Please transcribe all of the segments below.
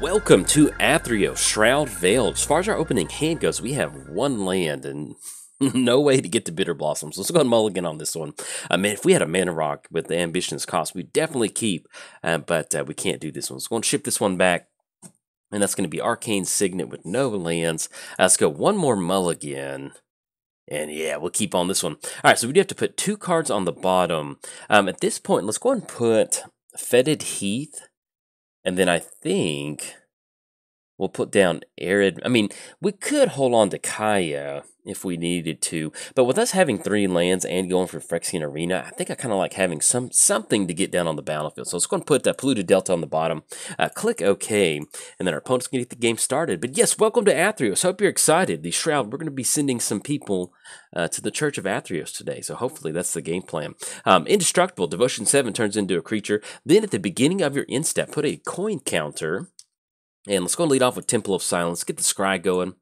Welcome to Athreos, Shroud-Veiled. As far as our opening hand goes, we have one land and no way to get to Bitter Blossoms. So let's go and mulligan on this one. Man, if we had a mana rock with the ambitions cost, we'd definitely keep, but we can't do this one. So we're going to ship this one back, and that's going to be Arcane Signet with no lands. Let's go one more mulligan. And yeah, we'll keep on this one. All right, so we do have to put two cards on the bottom. At this point, let's go and put Fetid Heath. And then I think we'll put down Arid. I mean, we could hold on to Kaya if we needed to. But with us having 3 lands and going for Phyrexian Arena, I think I kind of like having something to get down on the battlefield. So let's go and put Polluted Delta on the bottom. Click OK. And then our opponents can get the game started. But yes, welcome to Athreos. Hope you're excited. The Shroud, we're going to be sending some people to the Church of Athreos today. So hopefully that's the game plan. Indestructible. Devotion 7 turns into a creature. Then at the beginning of your end step, put a coin counter. And let's go and lead off with Temple of Silence. Get the Scry going.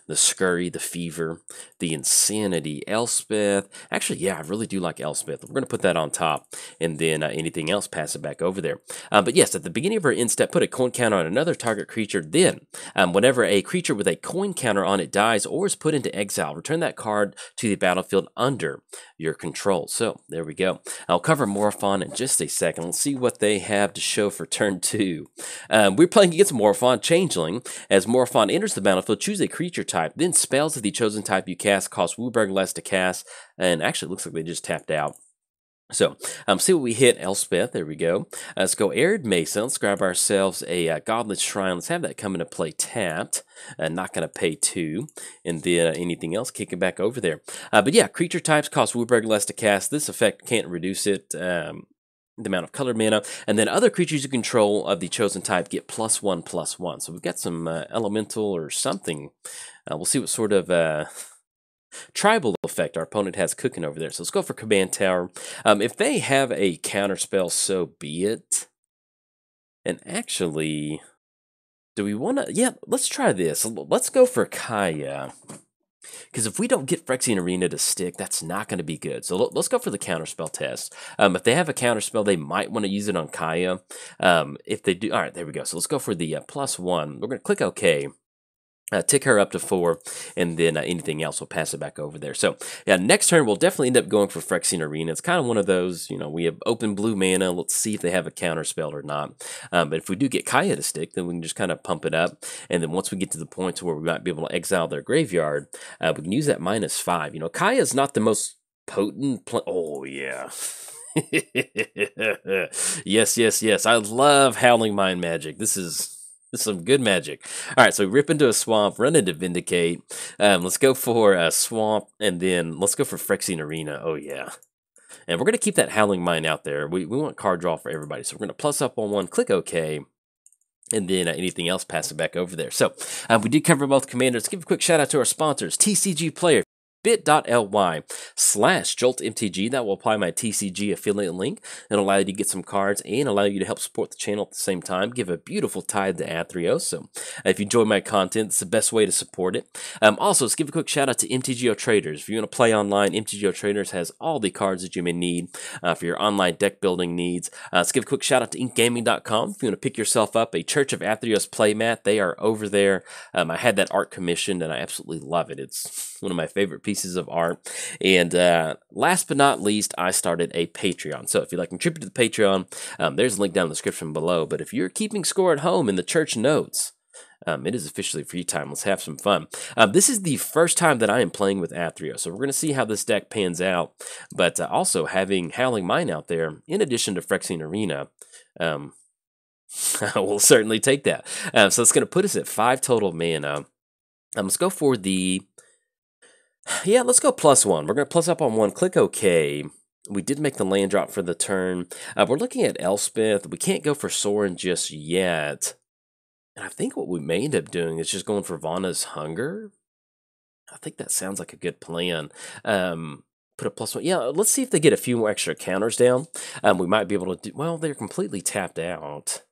The Scurry, the Fever, the Insanity, Elspeth. Actually, yeah, I really do like Elspeth. We're going to put that on top. And then anything else, pass it back over there. But yes, at the beginning of our end step, put a coin counter on another target creature. Then, whenever a creature with a coin counter on it dies or is put into exile, return that card to the battlefield under your control. So, there we go. I'll cover Morophon in just a second. Let's see what they have to show for turn 2. We're playing against Morophon Changeling. As Morophon enters the battlefield, choose a creature type. Then spells of the chosen type you cast cost Wooburg less to cast. And actually, it looks like they just tapped out. So, see what we hit. Elspeth, there we go. Let's go Arid Mesa. Let's grab ourselves a Godless Shrine. Let's have that come into play tapped. Not going to pay 2. And then anything else, kick it back over there. But yeah, creature types cost Wooburg less to cast. This effect can't reduce it. The amount of colored mana, and then other creatures you control of the chosen type get +1/+1. So we've got some elemental or something. We'll see what sort of tribal effect our opponent has cooking over there. So let's go for Command Tower. If they have a counter spell, so be it. And actually, do we want to? Yeah, let's try this. Let's go for Kaya. Because if we don't get Phyrexian Arena to stick, that's not going to be good. So let's go for the counterspell test. If they have a counterspell, they might want to use it on Kaya. If they do, all right, there we go. So let's go for the +1. We're going to click OK. Tick her up to 4, and then anything else will pass it back over there. So, yeah, next turn we'll definitely end up going for Phyrexian Arena. It's kind of one of those, you know, we have open blue mana. Let's see if they have a counter spell or not. But if we do get Kaya to stick, then we can just kind of pump it up. And then once we get to the point where we might be able to exile their graveyard, we can use that -5. You know, Kaya is not the most potent. Oh, yeah. Yes. I love Howling Mind Magic. This is some good magic. All right, so rip into a swamp, run into Vindicate. Let's go for a swamp, and then let's go for Phyrexian Arena. Oh, yeah. And we're going to keep that Howling Mine out there. We want card draw for everybody. So we're going to plus up on 1, click OK. And then anything else, pass it back over there. So we did cover both commanders. Let's give a quick shout out to our sponsors, TCG Player. bit.ly/Jolt MTG. That will apply my TCG affiliate link. It'll allow you to get some cards and allow you to help support the channel at the same time. Give a beautiful tithe to Athreos. So if you enjoy my content, it's the best way to support it. Also, let's give a quick shout out to MTGOTraders. If you want to play online, MTGOTraders has all the cards that you may need for your online deck building needs. Let's give a quick shout out to inkgaming.com. If you want to pick yourself up a Church of Athreos playmat, they are over there. I had that art commissioned and I absolutely love it. It's one of my favorite pieces of art. And last but not least, I started a Patreon. So if you'd like to contribute to the Patreon, there's a link down in the description below. But if you're keeping score at home in the church notes, it is officially free time. Let's have some fun. This is the first time that I am playing with Athreos, so we're going to see how this deck pans out. But also having Howling Mine out there, in addition to Phyrexian Arena, we'll certainly take that. So it's going to put us at 5 total mana. Let's go for the... Yeah, let's go +1. We're going to plus up on 1, click OK. We did make the land drop for the turn. We're looking at Elspeth. We can't go for Sorin just yet. And I think what we may end up doing is just going for Vana's Hunger. I think that sounds like a good plan. Put a +1. Yeah, let's see if they get a few more extra counters down. We might be able to do... Well, they're completely tapped out.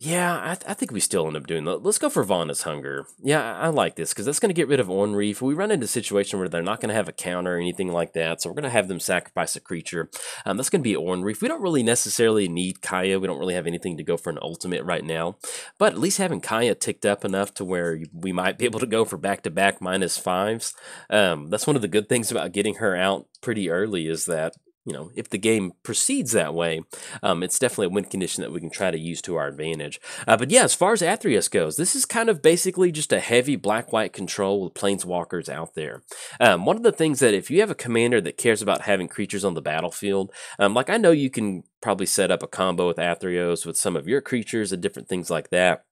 Yeah, I think we still end up doing that. Let's go for Vonda's Hunger. Yeah, I like this because that's going to get rid of Ornreef. We run into a situation where they're not going to have a counter or anything like that, so we're going to have them sacrifice a creature. That's going to be Ornreef. We don't really necessarily need Kaya. We don't really have anything to go for an ultimate right now, but at least having Kaya ticked up enough to where we might be able to go for back-to-back -5s. That's one of the good things about getting her out pretty early is that, you know, if the game proceeds that way, it's definitely a win condition that we can try to use to our advantage. But yeah, as far as Athreos goes, this is kind of basically just a heavy black-white control with planeswalkers out there. One of the things that if you have a commander that cares about having creatures on the battlefield, like I know you can probably set up a combo with Athreos with some of your creatures and different things like that.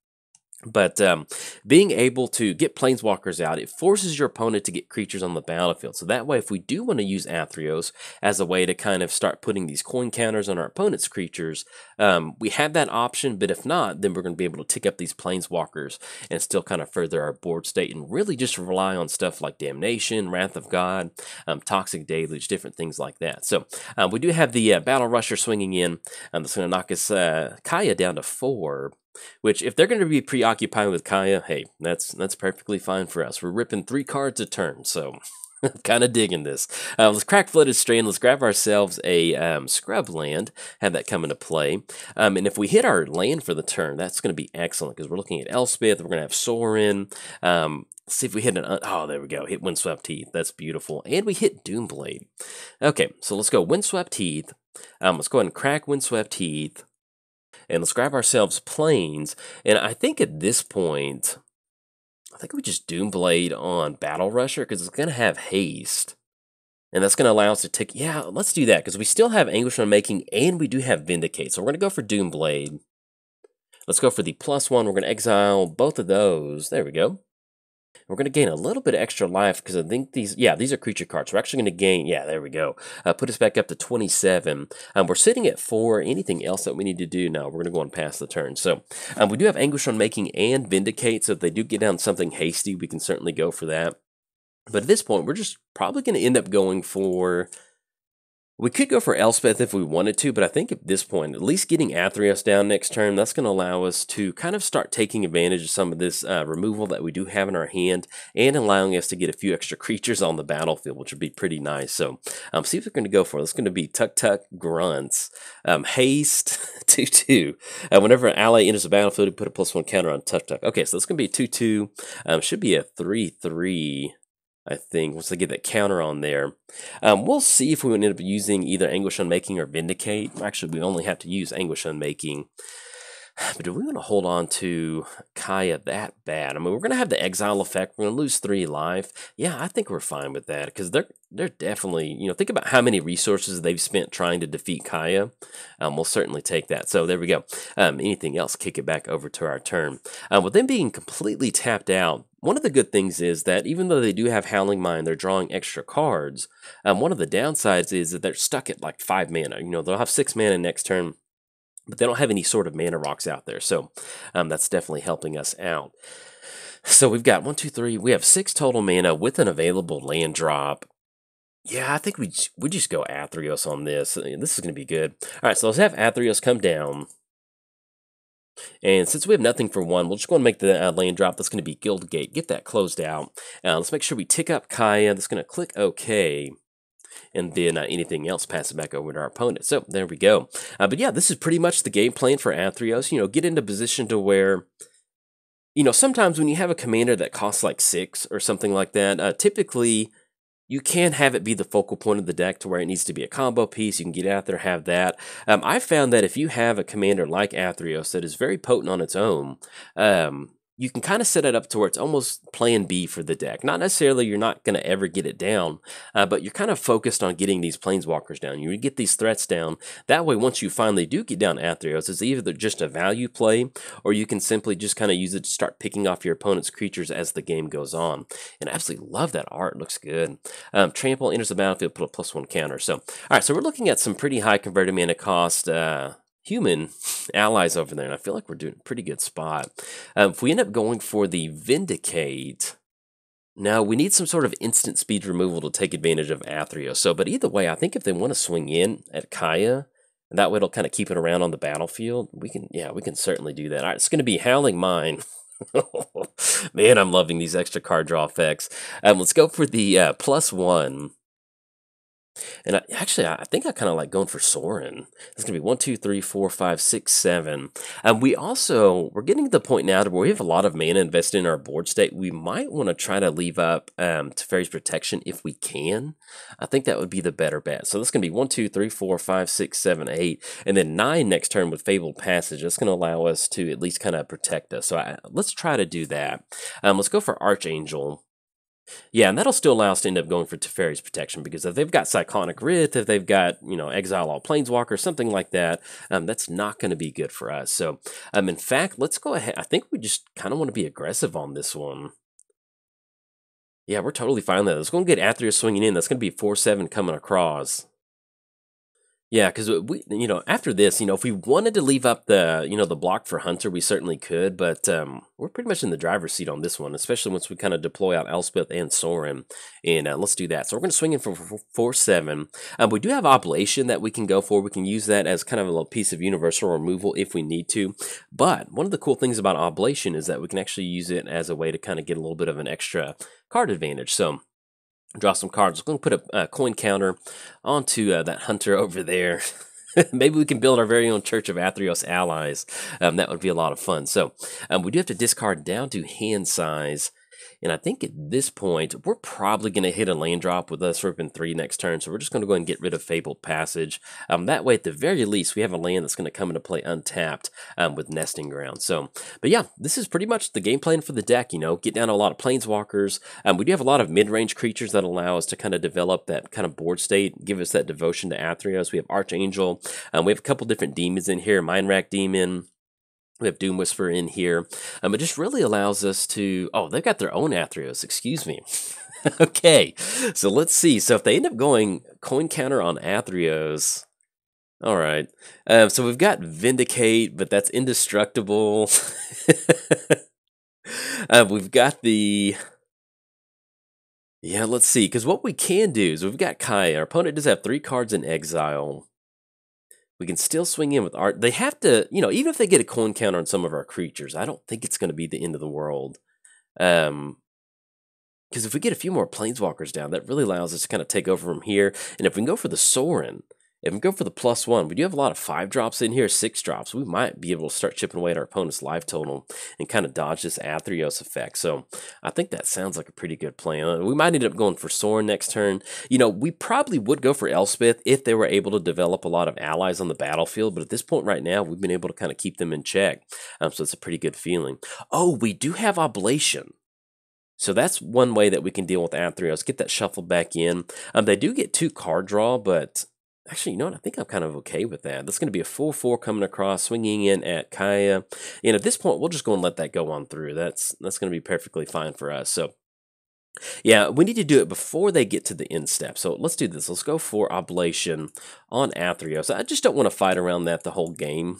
But being able to get planeswalkers out, it forces your opponent to get creatures on the battlefield. So that way, if we do want to use Athreos as a way to kind of start putting these coin counters on our opponent's creatures, we have that option. But if not, then we're going to be able to tick up these planeswalkers and still kind of further our board state and really just rely on stuff like Damnation, Wrath of God, Toxic Deluge, different things like that. So we do have the Battle Rusher swinging in. That's going to knock us Kaya down to 4. Which, if they're going to be preoccupied with Kaya, hey, that's perfectly fine for us. We're ripping 3 cards a turn, so kind of digging this. Let's crack Flooded Strand. Let's grab ourselves a scrub land, have that come into play. And if we hit our land for the turn, that's going to be excellent because we're looking at Elspeth. We're going to have Sorin. Let's see if we hit an... oh, there we go. Hit Windswept Heath. That's beautiful. And we hit Doomblade. Okay, so let's go Windswept Heath. Let's go ahead and crack Windswept Heath. And let's grab ourselves Plains. And I think at this point, I think we just Doomblade on Battle Rusher because it's going to have haste. And that's going to allow us to take... yeah, let's do that because we still have Anguish Unmaking and we do have Vindicate. So we're going to go for Doomblade. Let's go for the +1. We're going to exile both of those. There we go. We're going to gain a little bit of extra life because I think these are creature cards. We're actually going to gain, there we go. Put us back up to 27. We're sitting at 4. Anything else that we need to do? No, we're going to go on past the turn. So we do have Anguish Unmaking and Vindicate, so if they do get down something hasty, we can certainly go for that. But at this point, we're just probably going to end up going for... we could go for Elspeth if we wanted to, but I think at this point, at least getting Athreos down next turn, that's going to allow us to kind of start taking advantage of some of this removal that we do have in our hand and allowing us to get a few extra creatures on the battlefield, which would be pretty nice. So see what we're going to go for. It's going to be Tuk Tuk Grunts. Haste 2/2. Whenever an ally enters the battlefield, we put a +1 counter on Tuk Tuk. Okay, so it's going to be 2/2. Should be a 3/3. I think, once they get that counter on there. We'll see if we end up using either Anguish Unmaking or Vindicate. Actually, we only have to use Anguish Unmaking. But do we want to hold on to Kaya that bad? I mean, we're going to have the exile effect. We're going to lose 3 life. Yeah, I think we're fine with that because they're definitely, you know, think about how many resources they've spent trying to defeat Kaya. We'll certainly take that. So there we go. Anything else, kick it back over to our turn. With them being completely tapped out, one of the good things is that even though they do have Howling Mine, they're drawing extra cards. One of the downsides is that they're stuck at like 5 mana. You know, they'll have 6 mana next turn, but they don't have any sort of mana rocks out there. So that's definitely helping us out. So we've got 1, 2, 3. We have 6 total mana with an available land drop. Yeah, I think we just go Athreos on this. This is going to be good. All right, so let's have Athreos come down. And since we have nothing for 1, we'll just go and make the land drop. That's going to be Guildgate. Get that closed out. Let's make sure we tick up Kaya. That's going to click OK. And then anything else, pass it back over to our opponent. So there we go. But yeah, this is pretty much the game plan for Athreos. You know, get into position to where, you know, sometimes when you have a commander that costs like 6 or something like that, typically you can have it be the focal point of the deck to where it needs to be a combo piece. You can get out there, have that. I found that if you have a commander like Athreos that is very potent on its own, you can kind of set it up to where it's almost plan B for the deck. Not necessarily you're not going to ever get it down, but you're kind of focused on getting these planeswalkers down. You get these threats down. That way, once you finally do get down Athreos, it's either just a value play, or you can simply just kind of use it to start picking off your opponent's creatures as the game goes on. And I absolutely love that art. It looks good. Trample enters the battlefield, put a +1 counter. So, all right, so we're looking at some pretty high converted mana cost human allies over there, and I feel like we're doing a pretty good spot. If we end up going for the Vindicate, now we need some sort of instant speed removal to take advantage of Athreos. So, but either way, I think if they want to swing in at Kaya, And that way it'll kind of keep it around on the battlefield. Yeah, we can certainly do that. All right, it's going to be Howling Mine. Man, I'm loving these extra card draw effects. Let's go for the +1. And I think I kind of like going for Sorin. It's gonna be 1, 2, 3, 4, 5, 6, 7. And we're getting to the point now to where we have a lot of mana invested in our board state. We might want to try to leave up Teferi's Protection if we can. I think that would be the better bet. So that's gonna be 1, 2, 3, 4, 5, 6, 7, 8, and then 9 next turn with Fabled Passage. That's gonna allow us to at least kind of protect us. So let's try to do that. Let's go for Archangel. Yeah, and that'll still allow us to end up going for Teferi's Protection, because if they've got Cyclonic Wrath, if they've got, Exile All Planeswalkers, something like that, that's not going to be good for us. So, in fact, let's go ahead. I think we just kind of want to be aggressive on this one. Yeah, we're totally fine with that. Let's go and get Athreos swinging in. That's going to be 4/7 coming across. Yeah, because after this, if we wanted to leave up the block for Hunter, we certainly could, but we're pretty much in the driver's seat on this one, especially once we kind of deploy out Elspeth and Sorin, and let's do that. So we're going to swing in for 4/7. We do have Oblation that we can go for. We can use that as kind of a little piece of universal removal if we need to, but one of the cool things about Oblation is that we can actually use it as a way to kind of get a little bit of an extra card advantage. So draw some cards. We're going to put a coin counter onto that Hunter over there. Maybe we can build our very own Church of Athreos allies. That would be a lot of fun. So we do have to discard down to hand size. And I think at this point, we're probably going to hit a land drop with us ripping 3 next turn. So we're just going to go ahead and get rid of Fabled Passage. That way, at the very least, we have a land that's going to come into play untapped with Nesting Ground. So, but yeah, this is pretty much the game plan for the deck. Get down to a lot of Planeswalkers. We do have a lot of mid-range creatures that allow us to kind of develop that kind of board state, give us that devotion to Athreos. We have Archangel. We have a couple different demons in here. Mind Rack Demon. We have Doom Whisperer in here. It just really allows us to... Oh, they've got their own Athreos. Excuse me. Okay, so let's see. So if they end up going coin counter on Athreos... All right. So we've got Vindicate, but that's indestructible. We've got the... Yeah, let's see. Because what we can do is we've got Kaya. Our opponent does have 3 cards in exile. We can still swing in with art. They have to, even if they get a coin counter on some of our creatures, I don't think it's going to be the end of the world. Because if we get a few more Planeswalkers down, that really allows us to kind of take over from here. And if we can go for the Sorin, if we go for the +1, we do have a lot of 5 drops in here, 6 drops. We might be able to start chipping away at our opponent's life total and kind of dodge this Athreos effect. So I think that sounds like a pretty good plan. We might end up going for Sorin next turn. We probably would go for Elspeth if they were able to develop a lot of allies on the battlefield. But at this point right now, we've been able to kind of keep them in check. So it's a pretty good feeling. Oh, we do have Oblation. So that's one way that we can deal with Athreos. Get that shuffled back in. They do get 2 card draw, but... Actually, you know what? I think I'm kind of okay with that. That's going to be a 4/4 coming across, swinging in at Kaya. And at this point, we'll just go and let that go on through. That's going to be perfectly fine for us. So, yeah, we need to do it before they get to the end step. So let's do this. Let's go for Oblation on Athreos. I just don't want to fight around that the whole game.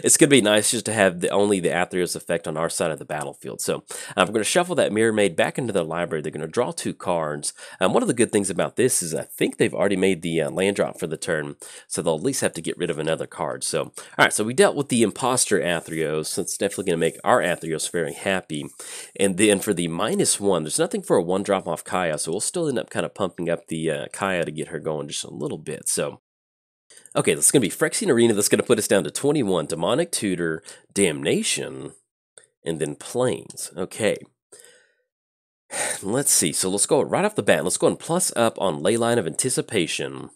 It's going to be nice just to have only the Athreos effect on our side of the battlefield. So we're going to shuffle that Mirror Maid back into their library. They're going to draw 2 cards. One of the good things about this is I think they've already made the land drop for the turn, so they'll at least have to get rid of another card. So, all right, so we dealt with the Imposter Athreos. So it's definitely going to make our Athreos very happy. And then for the -1, there's nothing for a 1-drop off Kaya, so we'll still end up kind of pumping up the Kaya to get her going just a little bit. So, okay, that's going to be Phyrexian Arena. That's going to put us down to 21. Demonic Tutor, Damnation, and then Plains. Okay. Let's see. So let's go right off the bat. Let's go and plus up on Leyline of Anticipation.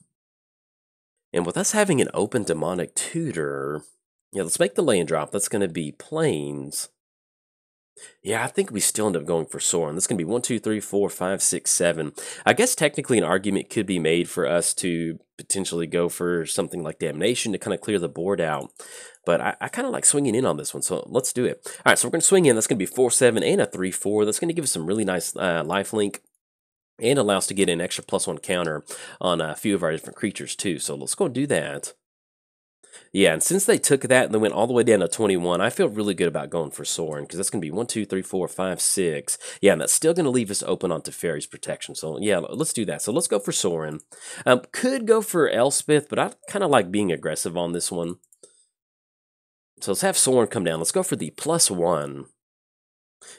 And with us having an open Demonic Tutor, yeah, let's make the land drop. That's going to be Plains. Yeah, I think we still end up going for Sorin. This is going to be 1, 2, 3, 4, 5, 6, 7. I guess technically an argument could be made for us to potentially go for something like Damnation to kind of clear the board out. But I kind of like swinging in on this one, so let's do it. All right, so we're going to swing in. That's going to be 4/7 and a 3/4. That's going to give us some really nice lifelink and allow us to get an extra +1 counter on a few of our different creatures too. So let's go and do that. Yeah, and since they took that and they went all the way down to 21, I feel really good about going for Sorin because that's going to be 1, 2, 3, 4, 5, 6. Yeah, and that's still going to leave us open onto Fairy's Protection. So yeah, let's do that. So let's go for Sorin. Could go for Elspeth, but I kind of like being aggressive on this one. So let's have Sorin come down. Let's go for the +1.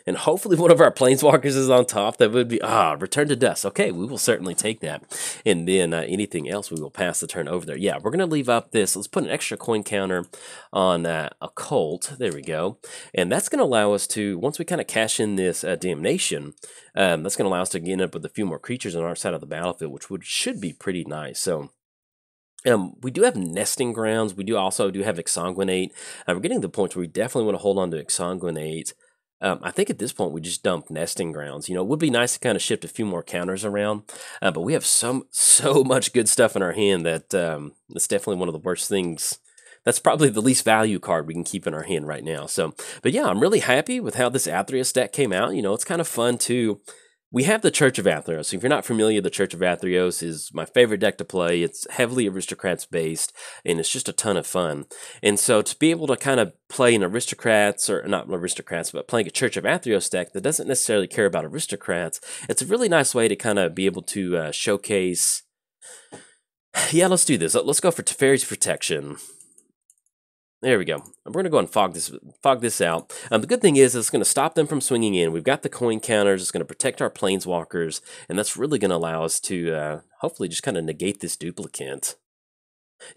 And hopefully one of our planeswalkers is on top. That would be, Return to Dust. Okay, we will certainly take that. And then anything else, we will pass the turn over there. Yeah, we're going to leave up this. Let's put an extra coin counter on Occult. There we go. And that's going to allow us to, once we kind of cash in this Damnation, that's going to allow us to get up with a few more creatures on our side of the battlefield, which should be pretty nice. So we do have Nesting Grounds. We also do have Exsanguinate. We're getting to the point where we definitely want to hold on to Exsanguinate. I think at this point we just dump Nesting Grounds. You know, it would be nice to kind of shift a few more counters around, but we have so much good stuff in our hand that that's definitely one of the worst things. That's probably the least value card we can keep in our hand right now. So, but yeah, I'm really happy with how this Athreos deck came out. You know, it's kind of fun too. We have the Church of Athreos. So if you're not familiar, the Church of Athreos is my favorite deck to play. It's heavily Aristocrats based, and it's just a ton of fun. And so to be able to kind of play an Aristocrats, or not Aristocrats, but playing a Church of Athreos deck that doesn't necessarily care about Aristocrats, it's a really nice way to kind of be able to showcase. Yeah, let's do this. Let's go for Teferi's Protection. There we go. We're going to go and fog this out. The good thing is it's going to stop them from swinging in. We've got the coin counters. It's going to protect our planeswalkers, and that's really going to allow us to hopefully just kind of negate this duplicate.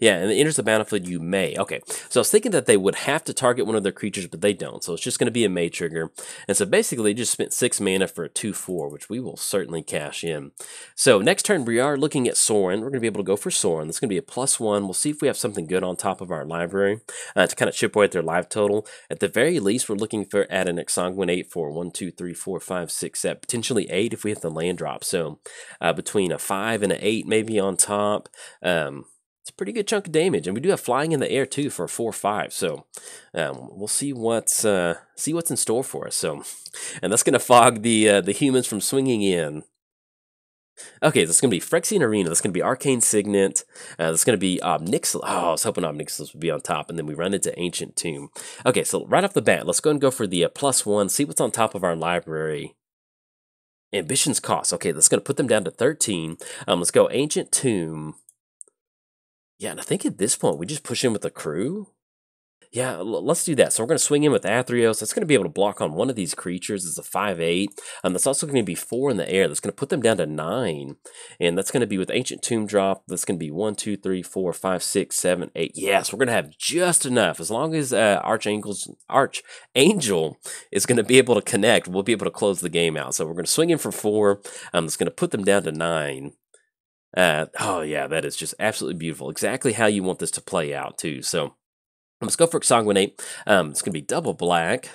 Yeah, and it enters the battlefield, you may. Okay, so I was thinking that they would have to target one of their creatures, but they don't. So it's just going to be a May trigger. And so basically, they just spent 6 mana for a 2/4, which we will certainly cash in. So next turn, we are looking at Sorin. We're going to be able to go for Sorin. That's going to be a +1. We'll see if we have something good on top of our library to kind of chip away at their live total. At the very least, we're looking for at an Exsanguinate for 1, 2, 3, 4, 5, 6, 7, potentially 8 if we hit the land drop. So between a 5 and an 8 maybe on top. It's a pretty good chunk of damage, and we do have Flying in the Air too for a 4/5. So we'll see what's in store for us. So, and that's going to fog the humans from swinging in. Okay, that's going to be Phyrexian Arena. That's going to be Arcane Signet. That's going to be Obnixilis. Oh, I was hoping Obnixilis would be on top, and then we run into Ancient Tomb. Okay, so right off the bat, let's go and go for the +1. See what's on top of our library. Ambition's Cost. Okay, that's going to put them down to 13. Let's go Ancient Tomb. Yeah, and I think at this point, we just push in with the crew. Yeah, let's do that. So we're going to swing in with Athreos. That's going to be able to block on one of these creatures. It's a 5/8. That's also going to be 4 in the air. That's going to put them down to 9. And that's going to be with Ancient Tomb drop. That's going to be 1, 2, 3, 4, 5, 6, 7, 8. Yes, we're going to have just enough. As long as Archangel is going to be able to connect, we'll be able to close the game out. So we're going to swing in for 4. That's going to put them down to 9. Oh yeah, that is just absolutely beautiful. Exactly how you want this to play out too. So let's go for Exsanguinate. It's going to be double black.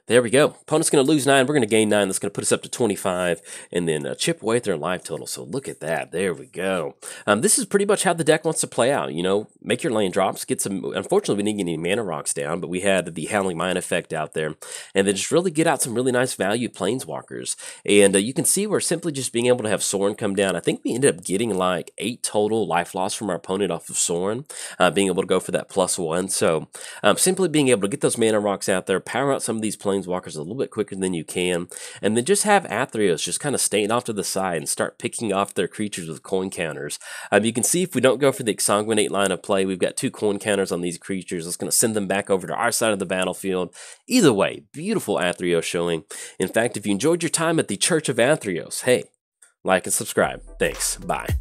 There we go. Opponent's going to lose 9. We're going to gain 9. That's going to put us up to 25. And then chip away at their life total. So look at that. There we go. This is pretty much how the deck wants to play out. You know, make your land drops. Get some. Unfortunately, we didn't get any mana rocks down, but we had the Howling Mine effect out there. And then just really get out some really nice value planeswalkers. And you can see we're simply just being able to have Sorin come down. I think we ended up getting like 8 total life loss from our opponent off of Sorin. Being able to go for that +1. So simply being able to get those mana rocks out there, power out some of these planeswalkers a little bit quicker than you can, and then just have Athreos just kind of staying off to the side and start picking off their creatures with coin counters. You can see if we don't go for the Exsanguinate line of play, we've got 2 coin counters on these creatures. That's going to send them back over to our side of the battlefield. Either way, beautiful Athreos showing. In fact, if you enjoyed your time at the Church of Athreos, hey, like and subscribe. Thanks. Bye.